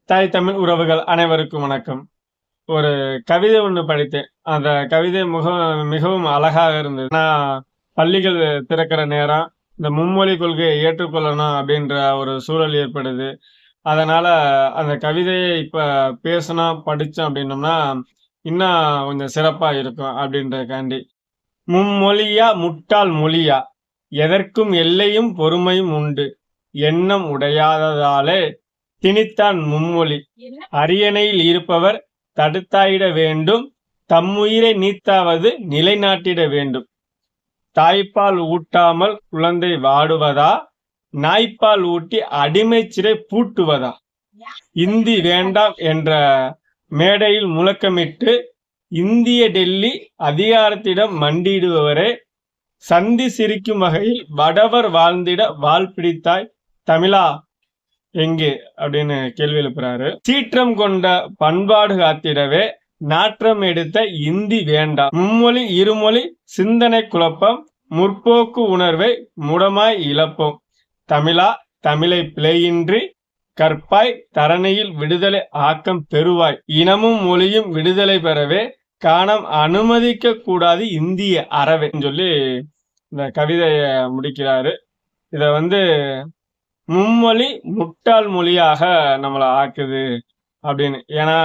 தாய் தமிழ் உறவுகள் அனைவருக்கும் வணக்கம். ஒரு கவிதை ஒண்ணு படித்தேன். அந்த கவிதை மிகவும் அழகாக இருந்தது. நான் பள்ளிகள் திறக்கிற நேரம், இந்த மும்மொழி கொள்கையை ஏற்றுக்கொள்ளணும் அப்படின்ற ஒரு சூழல் ஏற்படுது. அதனால அந்த கவிதையை இப்ப பேசுனோம், படிச்சோம் அப்படின்னோம்னா, இன்னும் கொஞ்சம் சிறப்பா இருக்கும் அப்படின்றதுக்காண்டி. மும்மொழியா முட்டாள் மொழியா, எதற்கும் எல்லையும் பொறுமையும் உண்டு. எண்ணம் உடையாததாலே திணித்தான் மும்மொழி. அரியணையில் இருப்பவர் தடுத்தாயிட வேண்டும். தம்முயிரை நீத்தாவது நிலைநாட்டிட வேண்டும். தாய்ப்பால் ஊட்டாமல் குழந்தை வாடுவதா, நாய்ப்பால் ஊட்டி அடிமை சிறை பூட்டுவதா? இந்தி வேண்டாம் என்ற மேடையில் முழக்கமிட்டு இந்திய டெல்லி அதிகாரத்திடம் மண்டியிடுபவரே, சந்தி சிரிக்கும் வகையில் வடவர் வாழ்ந்திட வால் பிடித்தாய் தமிழா எங்கே அப்படின்னு கேள்வி எழுப்புறாரு. சீற்றம் கொண்ட பண்பாடு காத்திடவே நாற்றம் எடுத்த இந்தி வேண்டாம். மும்மொழி இருமொழி சிந்தனை குழப்பம், முற்போக்கு உணர்வை முடமாய் இழப்போம். தமிழா தமிழை பிழையின்றி கற்பாய், தரணியில் விடுதலை ஆக்கம் பெறுவாய். இனமும் மொழியும் விடுதலை பெறவே காணம் அனுமதிக்க கூடாது இந்திய அறவே சொல்லி இந்த கவிதைய முடிக்கிறாரு. இத மும்மொழி முட்டாள் மொழியாக நம்மளை ஆக்குது அப்படின்னு. ஏன்னா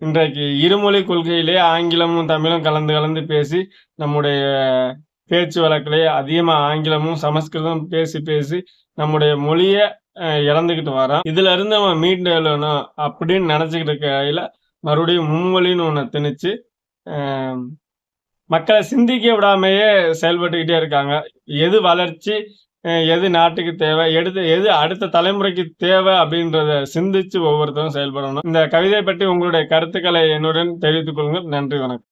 இன்றைக்கு இருமொழி கொள்கையிலே ஆங்கிலமும் தமிழும் கலந்து கலந்து பேசி நம்முடைய பேச்சு வழக்கிலே அதிகமாக ஆங்கிலமும் சமஸ்கிருதம் பேசி பேசி நம்முடைய மொழியை இழந்துக்கிட்டு வரோம். இதுல இருந்து நம்ம மீண்டு எழுதணும் அப்படின்னு நினைச்சுக்கிட்டு இருக்கையில மறுபடியும் மும்மொழின்னு ஒன்று திணிச்சு மக்களை சிந்திக்க விடாமையே செயல்பட்டுக்கிட்டே இருக்காங்க. எது வளர்ச்சி, எது நாட்டுக்கு தேவை, எது அடுத்த தலைமுறைக்கு தேவை அப்படின்றத சிந்திச்சு ஒவ்வொருத்தரும் செயல்படணும். இந்த கவிதை பற்றி உங்களுடைய கருத்துக்களை என்னுடன் தெரிவித்துக் கொள்ளுங்கள். நன்றி, வணக்கம்.